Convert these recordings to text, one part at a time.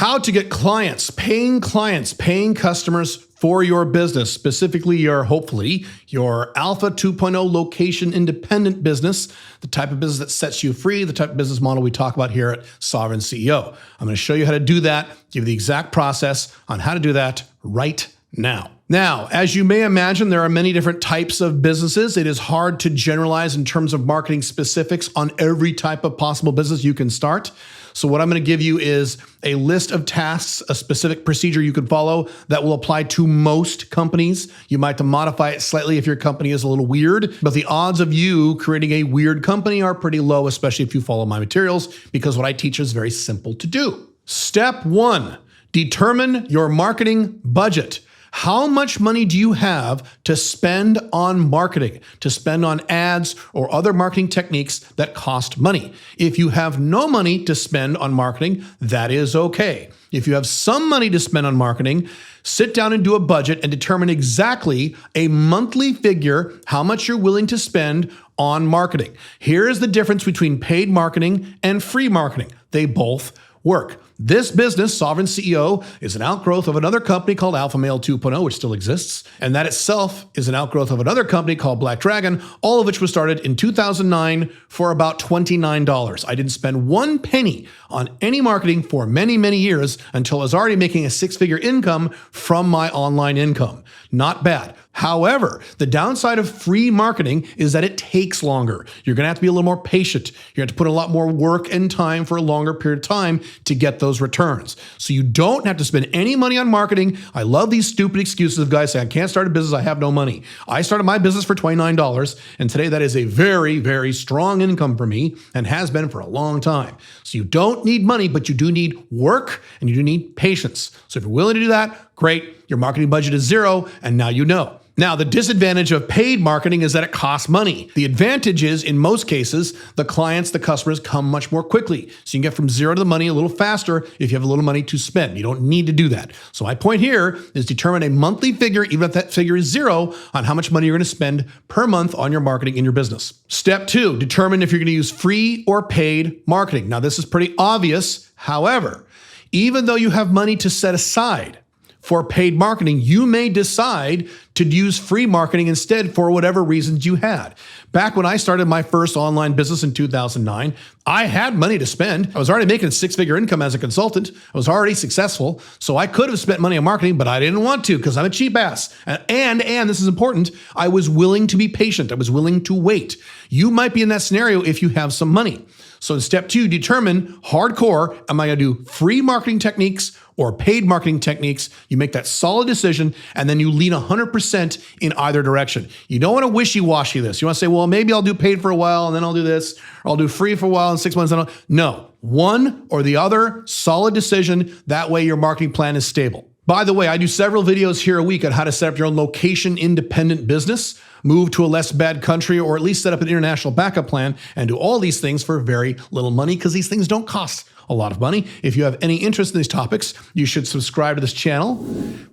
How to get clients, paying customers for your business, specifically hopefully your Alpha 2.0 location independent business, the type of business that sets you free, the type of business model we talk about here at Sovereign CEO. I'm going to show you how to do that, give you the exact process on how to do that right now. Now, as you may imagine, there are many different types of businesses. It is hard to generalize in terms of marketing specifics on every type of possible business you can start. So what I'm going to give you is a list of tasks, a specific procedure you can follow that will apply to most companies. You might have to modify it slightly if your company is a little weird, but the odds of you creating a weird company are pretty low, especially if you follow my materials, because what I teach is very simple to do. Step 1, determine your marketing budget. How much money do you have to spend on marketing, to spend on ads or other marketing techniques that cost money? If you have no money to spend on marketing, that is okay. If you have some money to spend on marketing, sit down and do a budget and determine exactly a monthly figure, how much you're willing to spend on marketing. Here is the difference between paid marketing and free marketing. They both work. This business, Sovereign CEO, is an outgrowth of another company called Alpha Male 2.0, which still exists. And that itself is an outgrowth of another company called Black Dragon, all of which was started in 2009 for about $29. I didn't spend one penny on any marketing for many, many years until I was already making a 6-figure income from my online income. Not bad. However, the downside of free marketing is that it takes longer. You're going to have to be a little more patient. You're going to have to put a lot more work and time for a longer period of time to get those returns. So you don't have to spend any money on marketing. I love these stupid excuses of guys saying, I can't start a business, I have no money. I started my business for $29, and today that is a very, very strong income for me and has been for a long time. So you don't need money, but you do need work and you do need patience. So if you're willing to do that, great. Your marketing budget is zero, and now you know. Now, the disadvantage of paid marketing is that it costs money. The advantage is, in most cases, the clients, the customers come much more quickly. So you can get from zero to the money a little faster if you have a little money to spend. You don't need to do that. So my point here is determine a monthly figure, even if that figure is zero, on how much money you're going to spend per month on your marketing in your business. Step 2, determine if you're going to use free or paid marketing. Now, this is pretty obvious. However, even though you have money to set aside for paid marketing, you may decide to use free marketing instead for whatever reasons you had. Back when I started my first online business in 2009, I had money to spend. I was already making a 6-figure income as a consultant. I was already successful. So I could have spent money on marketing, but I didn't want to because I'm a cheap ass. And this is important, I was willing to be patient. I was willing to wait. You might be in that scenario if you have some money. So in step 2, determine hardcore, am I going to do free marketing techniques or paid marketing techniques? You make that solid decision, and then you lean 100% in either direction. You don't want to wishy-washy this. You want to say, well, maybe I'll do paid for a while, and then I'll do this, or I'll do free for a while, and 6 months, and no. One or the other, solid decision. That way your marketing plan is stable. By the way, I do several videos here a week on how to set up your own location-independent business, move to a less bad country, or at least set up an international backup plan, and do all these things for very little money because these things don't cost a lot of money. If you have any interest in these topics, you should subscribe to this channel,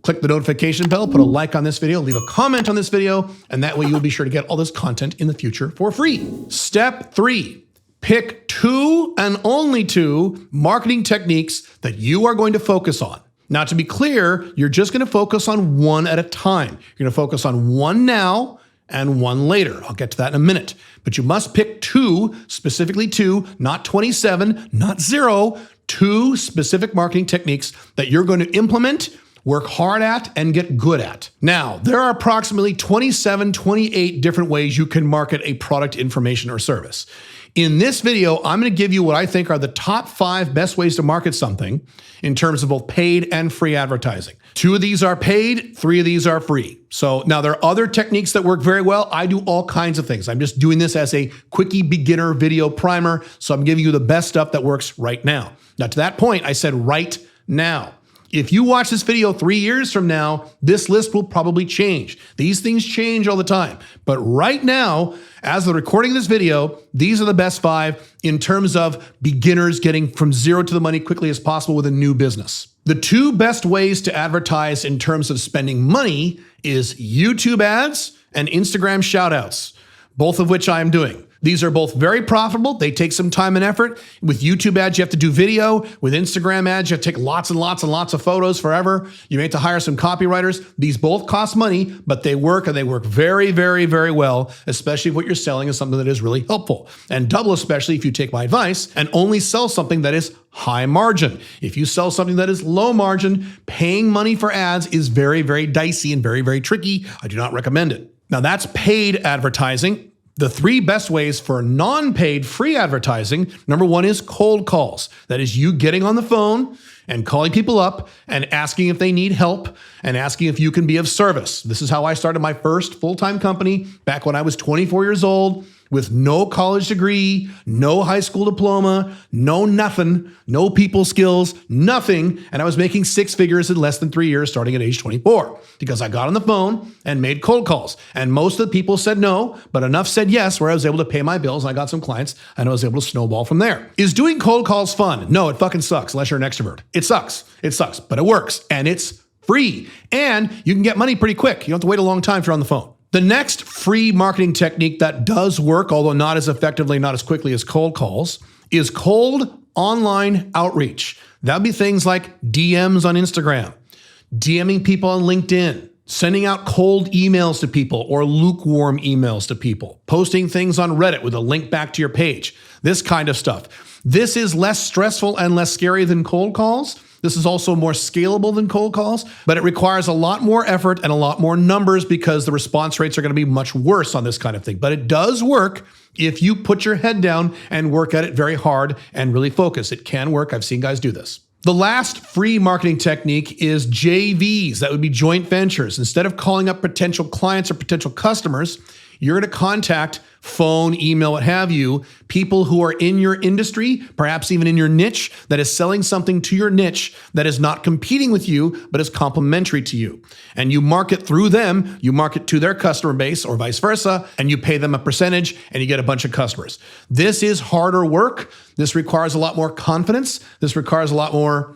click the notification bell, put a like on this video, leave a comment on this video, and that way you'll be sure to get all this content in the future for free. Step 3, pick 2 and only 2 marketing techniques that you are going to focus on. Now, to be clear, you're just going to focus on one at a time. You're going to focus on one now and one later. I'll get to that in a minute. But you must pick 2, specifically 2, not 27, not 0, 2 specific marketing techniques that you're going to implement, work hard at, and get good at. Now, there are approximately 27, 28 different ways you can market a product, information, or service. In this video, I'm going to give you what I think are the top 5 best ways to market something in terms of both paid and free advertising. 2 of these are paid, 3 of these are free. So now there are other techniques that work very well. I do all kinds of things. I'm just doing this as a quickie beginner video primer. So I'm giving you the best stuff that works right now. Now to that point, I said right now. If you watch this video 3 years from now, this list will probably change. These things change all the time. But right now, as the recording of this video, these are the best 5 in terms of beginners getting from zero to the money quickly as possible with a new business. The 2 best ways to advertise in terms of spending money is YouTube ads and Instagram shoutouts, both of which I am doing. These are both very profitable. They take some time and effort. With YouTube ads, you have to do video. With Instagram ads, you have to take lots and lots and lots of photos forever. You may have to hire some copywriters. These both cost money, but they work, and they work very, very, very well, especially if what you're selling is something that is really helpful. And double especially if you take my advice and only sell something that is high margin. If you sell something that is low margin, paying money for ads is very, very dicey and very, very tricky. I do not recommend it. Now that's paid advertising. The three best ways for non-paid free advertising, number one is cold calls. That is you getting on the phone and calling people up and asking if they need help and asking if you can be of service. This is how I started my first full-time company back when I was 24 years old with no college degree, no high school diploma, no nothing, no people skills, nothing. And I was making six figures in less than 3 years starting at age 24 because I got on the phone and made cold calls. And most of the people said no, but enough said yes, where I was able to pay my bills and I got some clients and I was able to snowball from there. Is doing cold calls fun? No, it fucking sucks unless you're an extrovert. It sucks, but it works and it's free. And you can get money pretty quick. You don't have to wait a long time if you're on the phone. The next free marketing technique that does work, although not as effectively, not as quickly as cold calls, is cold online outreach. That would be things like DMs on Instagram, DMing people on LinkedIn, sending out cold emails to people or lukewarm emails to people, posting things on Reddit with a link back to your page, this kind of stuff. This is less stressful and less scary than cold calls. This is also more scalable than cold calls, but it requires a lot more effort and a lot more numbers because the response rates are going to be much worse on this kind of thing. But it does work if you put your head down and work at it very hard and really focus. It can work. I've seen guys do this. The last free marketing technique is JVs. That would be joint ventures. Instead of calling up potential clients or potential customers, you're going to contact phone, email, what have you, people who are in your industry, perhaps even in your niche, that is selling something to your niche that is not competing with you, but is complementary to you. And you market through them, you market to their customer base or vice versa, and you pay them a percentage and you get a bunch of customers. This is harder work. This requires a lot more confidence. This requires a lot more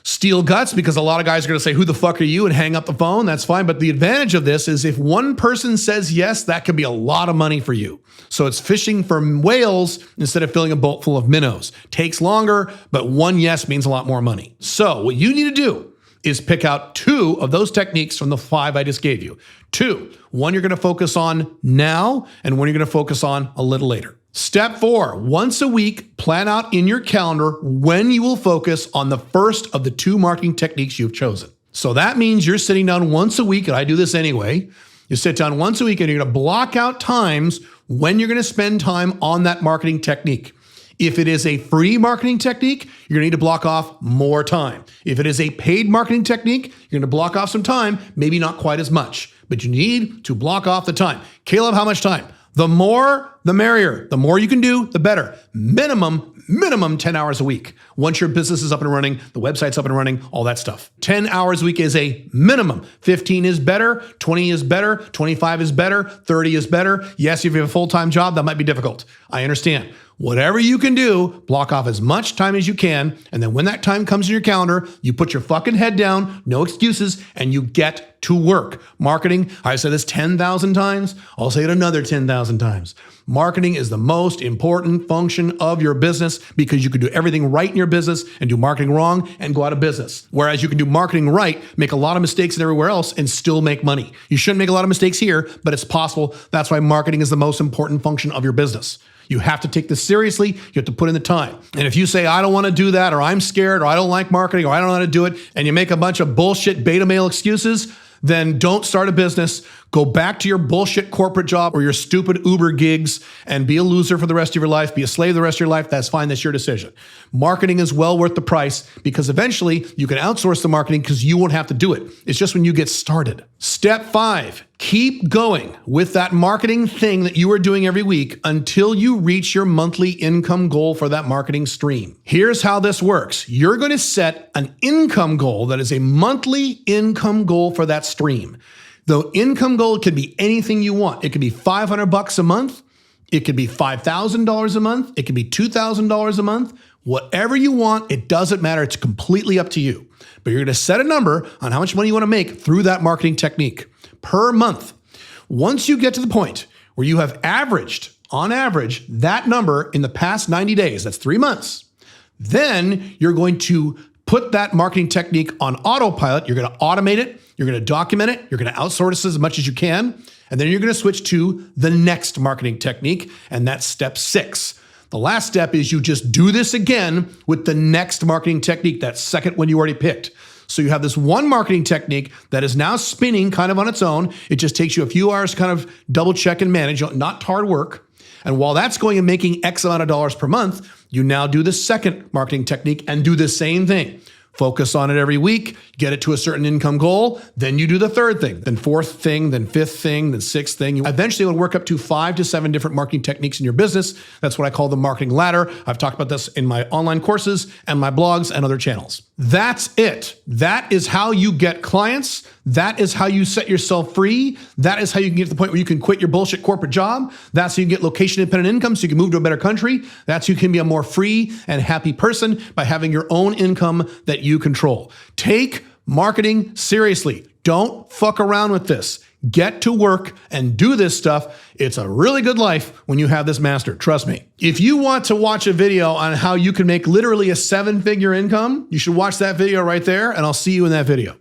steel guts because a lot of guys are going to say, who the fuck are you? And hang up the phone. That's fine. But the advantage of this is if one person says yes, that could be a lot of money for you. So it's fishing for whales instead of filling a boat full of minnows. Takes longer, but one yes means a lot more money. So what you need to do is pick out two of those techniques from the 5 I just gave you. 2, one you're going to focus on now and one you're going to focus on a little later. Step 4, once a week, plan out in your calendar when you will focus on the first of the 2 marketing techniques you've chosen. So that means you're sitting down once a week, and I do this anyway. You sit down once a week and you're going to block out times when you're going to spend time on that marketing technique. If it is a free marketing technique, you're going to need to block off more time. If it is a paid marketing technique, you're going to block off some time, maybe not quite as much, but you need to block off the time. Caleb, how much time? The more, the merrier. The more you can do, the better. Minimum 10 hours a week. Once your business is up and running, the website's up and running, all that stuff. 10 hours a week is a minimum. 15 is better, 20 is better, 25 is better, 30 is better. Yes, if you have a full-time job, that might be difficult. I understand. Whatever you can do, block off as much time as you can. And then when that time comes in your calendar, you put your fucking head down, no excuses, and you get to work. Marketing, I said this 10,000 times. I'll say it another 10,000 times. Marketing is the most important function of your business because you can do everything right in your business and do marketing wrong and go out of business. Whereas you can do marketing right, make a lot of mistakes and everywhere else and still make money. You shouldn't make a lot of mistakes here, but it's possible. That's why marketing is the most important function of your business. You have to take this seriously. You have to put in the time. And if you say, I don't want to do that, or I'm scared, or I don't like marketing, or I don't know how to do it, and you make a bunch of bullshit beta male excuses, then don't start a business. Go back to your bullshit corporate job or your stupid Uber gigs and be a loser for the rest of your life, be a slave the rest of your life. That's fine. That's your decision. Marketing is well worth the price because eventually you can outsource the marketing because you won't have to do it. It's just when you get started. Step 5, keep going with that marketing thing that you are doing every week until you reach your monthly income goal for that marketing stream. Here's how this works. You're going to set an income goal that is a monthly income goal for that stream. The income goal could be anything you want. It could be $500 a month. It could be $5,000 a month. It could be $2,000 a month. Whatever you want, it doesn't matter. It's completely up to you. But you're going to set a number on how much money you want to make through that marketing technique per month. Once you get to the point where you have averaged on average, that number in the past 90 days, that's 3 months, then you're going to put that marketing technique on autopilot. You're going to automate it. You're going to document it. You're going to outsource it as much as you can. And then you're going to switch to the next marketing technique. And that's step 6. The last step is you just do this again with the next marketing technique, that second one you already picked. So you have this one marketing technique that is now spinning kind of on its own. It just takes you a few hours to kind of double check and manage, not hard work. And while that's going and making X amount of dollars per month, you now do the second marketing technique and do the same thing. Focus on it every week, get it to a certain income goal, then you do the third thing, then fourth thing, then fifth thing, then sixth thing. You eventually will work up to 5 to 7 different marketing techniques in your business. That's what I call the marketing ladder. I've talked about this in my online courses and my blogs and other channels. That's it. That is how you get clients. That is how you set yourself free. That is how you can get to the point where you can quit your bullshit corporate job. That's how you can get location independent income so you can move to a better country. That's how you can be a more free and happy person by having your own income that you control. Take marketing seriously. Don't fuck around with this. Get to work and do this stuff. It's a really good life when you have this mastered. Trust me. If you want to watch a video on how you can make literally a 7-figure income, you should watch that video right there, and I'll see you in that video.